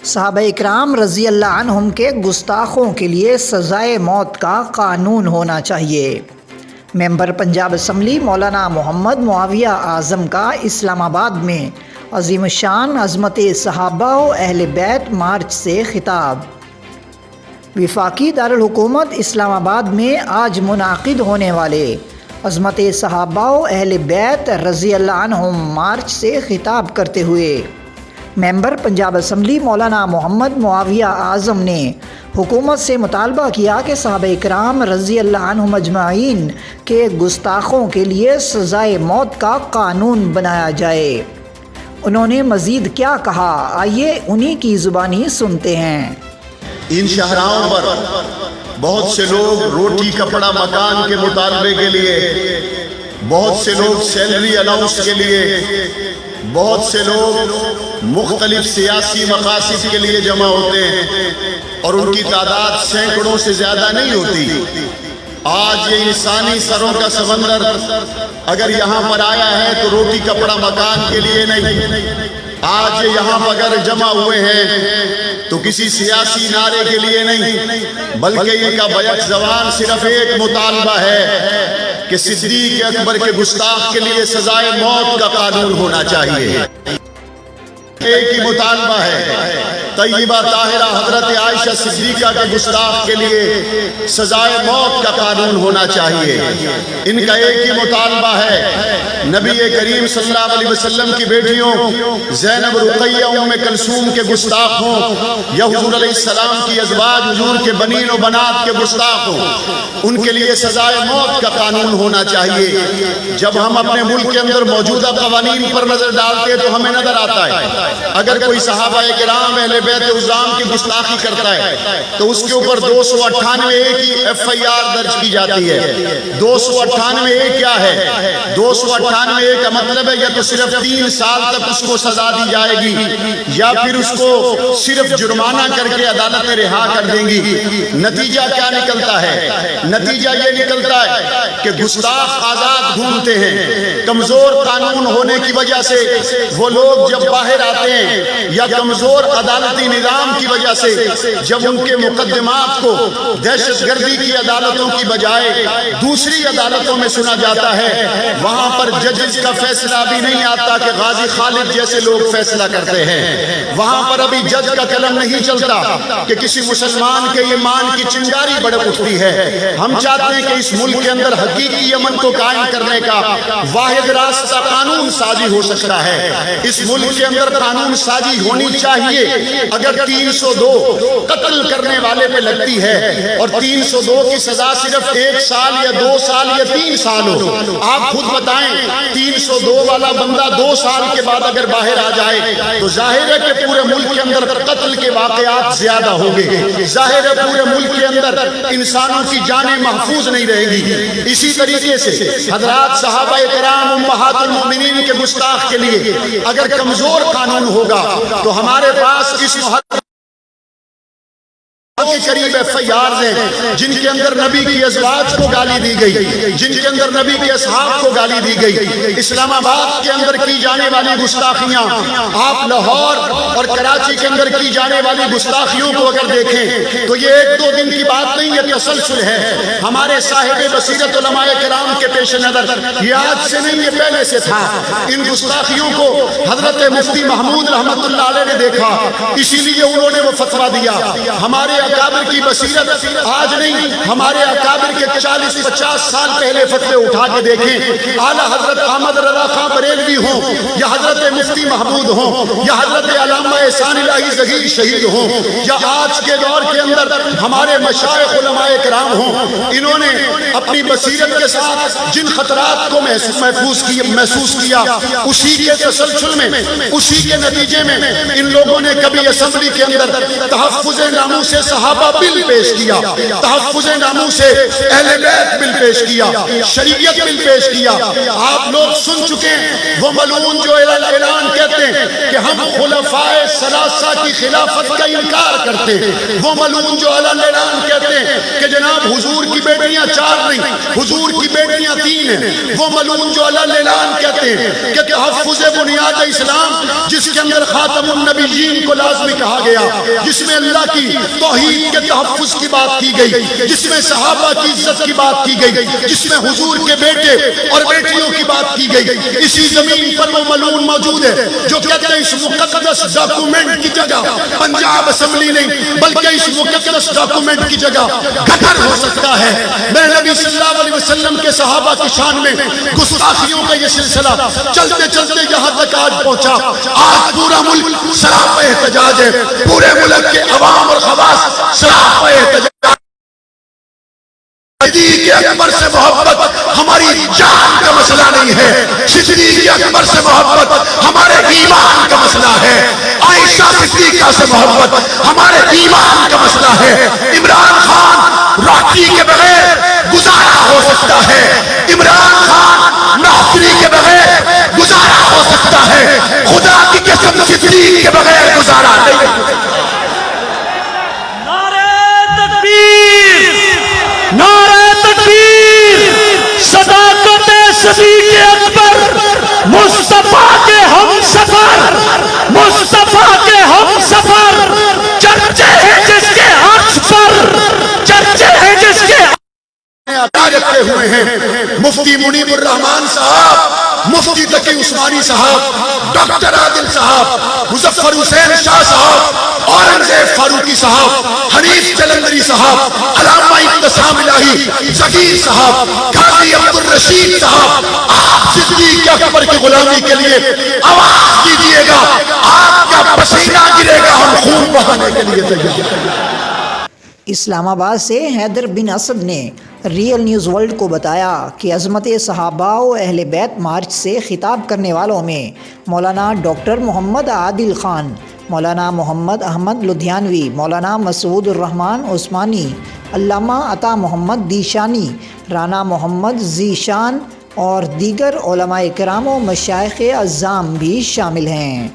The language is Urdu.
صحابہ اکرام رضی اللہ عنہم کے گستاخوں کے لیے سزائے موت کا قانون ہونا چاہیے۔ ممبر پنجاب اسمبلی مولانا محمد معاویہ اعظم کا اسلام آباد میں عظیم الشان عظمت صحابہ و اہل بیت مارچ سے خطاب۔ وفاقی دارالحکومت اسلام آباد میں آج منعقد ہونے والے عظمت صحابہ و اہل بیت رضی اللہ عنہم مارچ سے خطاب کرتے ہوئے ممبر پنجاب اسمبلی مولانا محمد معاویہ اعظم نے حکومت سے مطالبہ کیا کہ صحابہ اکرام رضی اللہ عنہم اجمعین کے گستاخوں کے لیے سزائے موت کا قانون بنایا جائے۔ انہوں نے مزید کیا کہا، آئیے انہی کی زبانی سنتے ہیں۔ ان شاہراہوں پر بہت سے لوگ روٹی کپڑا مکان کے مطالبے کے لیے، بہت سے لوگ سیلری الاؤنس کے لیے، بہت سے لوگ مختلف سیاسی مقاصد کے لیے جمع ہوتے ہیں اور ان کی تعداد سینکڑوں سے زیادہ نہیں ہوتی۔ آج یہ انسانی سروں کا سمندر اگر یہاں پر آیا ہے تو روٹی کپڑا مکان کے لیے نہیں، آج یہ یہاں پر اگر جمع ہوئے ہیں تو کسی سیاسی نعرے کے لیے نہیں، بلکہ ان کا بیک زبان صرف ایک مطالبہ ہے کہ صدیق اکبر کے گستاخ کے لیے سزائے موت کا قانون ہونا چاہیے۔ ایک ہی مطالبہ ہے، طیبہ طاہرہ حضرت عائشہ صدیقہ کے گستاخ کے لیے سزائے موت کا قانون ہونا چاہیے۔ ان کا ایک ہی مطالبہ ہے، نبی کریم صلی اللہ علیہ وسلم کی بیٹیوں زینب رقیہ ام کلثوم کے گستاخ ہوں یا حضور علیہ السلام کی ازواج حضور کے بنین و بنات کے گستاخ ہوں، ان کے لیے سزائے موت کا قانون ہونا چاہیے۔ جب ہم اپنے ملک کے اندر موجودہ قوانین پر نظر ڈالتے تو ہمیں نظر آتا ہے اگر کوئی صحابہ کرام اہل بیت عظام کی گستاخی کرتا ہے تو اس کے اوپر 298 کی ایف آئی آر درج کی جاتی ہے۔ 298 کیا ہے؟ 298 کا مطلب ہے یا تو صرف 3 سال تک اس کو سزا دی جائے گی یا پھر اس کو صرف جرمانہ کر کے عدالتیں رہا کر دیں گی۔ نتیجہ کیا نکلتا ہے؟ نتیجہ یہ نکلتا ہے کہ گستاخ آزاد گھومتے ہیں۔ کمزور قانون ہونے کی وجہ سے وہ لوگ جب باہر آتے ہیں یا کمزور عدالتی نظام کی وجہ سے جب ان کے مقدمات کو دہشت گردی کی عدالتوں کی بجائے دوسری عدالتوں میں سنا جاتا ہے، وہاں پر ججز کا فیصلہ بھی نہیں آتا کہ غازی خالد جیسے لوگ فیصلہ کرتے ہیں۔ وہاں پر ابھی جج کا قلم نہیں چلتا کہ کسی مسلمان کے ایمان کی چنگاری بڑھ اٹھتی ہے۔ ہم چاہتے ہیں کہ اس ملک کے اندر حقیقی امن کو قائم کرنے کا واحد راستہ قانون سازی ہو سکتا ہے۔ اس ملک کے اندر قانون سازی ہونی چاہیے۔ اگر 302 قتل کرنے والے پہ لگتی ہے اور 302 کی سزا صرف 1 سال یا 2 سال یا 3 سال ہو، آپ خود بتائیں 302 والا بندہ 2 سال کے بعد اگر باہر آ جائے تو ظاہر ہے کہ پورے ملک کے اندر قتل کے واقعات زیادہ ہوں گے، ظاہر ہے پورے ملک کے اندر انسانوں کی جانیں محفوظ نہیں رہیں گی۔ اسی طریقے سے حضرات صحابہ کرام امہات المؤمنین کے گستاخ کے لیے اگر کمزور قانون ہوگا تو ہمارے پاس اس کے قریب ایف آئی آرز ہیں جن کے اندر نبی کی ازواج کو گالی دی گئی، جن کے اندر نبی کے اصحاب کو گالی دی گئی۔ اسلام آباد کے اندر کی جانے والی گستاخیاں، آپ لاہور اور کراچی کے اندر کی جانے والی گستاخیوں کو اگر دیکھیں تو یہ 1-2 دن کی بات نہیں، یہ تسلسل ہے۔ ہمارے صاحب بصیرت علماء کرام کے پیش نظر یہ آج سے نہیں، یہ پہلے سے تھا۔ ان گستاخیوں کو حضرت مفتی محمود رحمت اللہ علیہ نے دیکھا، اسی لیے انہوں نے وہ فتویٰ دیا۔ ہمارے اکابر کی بصیرت آج نہیں، ہمارے اکابر کے 40-50 سال پہلے فتوے اٹھا کے دیکھیں۔ اعلیٰ حضرت احمد رضا خان بریلوی ہوں یا حضرت مفتی محمود ہوں یا حضرت علامہ احسان الہی ظہیر شہید ہوں یا آج کے دور کے اندر ہمارے مشائخ علماء کرام ہوں، انہوں نے اپنی بصیرت کے ساتھ جن خطرات کو محسوس کیا، اسی کے تسلسل میں، اسی کے نتیجے میں ان لوگوں نے کبھی اسمبلی کے اندر تحفظ ناموس صحابہ بل پیش کیا، تحفظ ناموس اہل بیت بل پیش کیا، شریعت بل پیش کیا۔ آپ لوگ سن چکے ہیں وہ ملعون جو اعلان کہتے ہیں کہ ہم خلفائے ثلاثہ کی خلافت کا انکار کرتے ہیں، وہ ملعون جو اعلان کہتے ہیں کہ جناب حضور کی بیٹیاں 4 نہیں، حضور کی بیٹیاں 3 ہیں، وہ ملعون جو اعلان کہتے ہیں کہ تحفظ بنیاد اسلام جس کے اندر خاتم النبیین کو لازمی کہا گیا، جس میں اللہ کی توحید کے تحفظ کی بات کی گئی، جس میں صحابہ کی عزت کی بات کی گئی، جس میں حضور کے بیٹے اور بیٹیوں کی بات کی گئی، اسی زمین پر وہ ملعون موجود ہے جو کہتے ہیں اس مقدس ڈاکومنٹ کی جگہ پنجاب اسمبلی نہیں بلکہ اس مقدس ڈاکومنٹ کی جگہ گٹر ہو سکتا ہے۔ میرے نبی صلی اللہ علیہ وسلم کے صحابہ کی شان میں گستاخیوں کا یہ سلسلہ چلتے چلتے یہاں تک آج پہنچا۔ آج پورا ملک سراپا احتجاج ہے، پورے ملک کے عوام اور خواص سراپا احتجاج۔ صدیق اکبر سے محبت ہماری جان کا مسئلہ نہیں ہے، صدیق اکبر سے محبت ہمارے ایمان کا مسئلہ ہے، عائشہ صدیقہ سے محبت ہمارے ایمان کا مسئلہ ہے۔ عمران خان راکھی کے بغیر گزارا ہو سکتا ہے، عمران خان نوکری کے بغیر گزارا ہو سکتا ہے، خدا کی قسم صدیق کے بغیر گزارا نہیں۔ صداقت صدیق اکبر مصطفیٰ کے ہم سفر، مصطفیٰ کے ہم سفر، چرچے ہیں جس کے عکس پر، چرچے ہیں جس کے رکھے ہوئے ہیں مفتی منیب الرحمان صاحب، مفتی تقی عثمانی صاحب، ڈاکٹر عادل صاحب، مظفر حسین شاہ صاحب، اورنگزیب فاروقی صاحب، حنیف جلندری صاحب، علامہ ابتسام الہی ذکیر صاحب، قاضی عبدالرشید صاحب، آپ صدیق اکبر کی غلامی کے لیے آواز دیجئے گا، آپ کا پسینہ گرے گا، ہم خون بہانے کے لیے تیار ہیں۔ اسلام آباد سے حیدر بن اسد نے ریئل نیوز ورلڈ کو بتایا کہ عظمت صحابہ و اہل بیت مارچ سے خطاب کرنے والوں میں مولانا ڈاکٹر محمد عادل خان، مولانا محمد احمد لدھیانوی، مولانا مسعود الرحمان عثمانی، علامہ عطا محمد دیشانی، رانا محمد ذیشان اور دیگر علماء کرام و مشائخ اعظام بھی شامل ہیں۔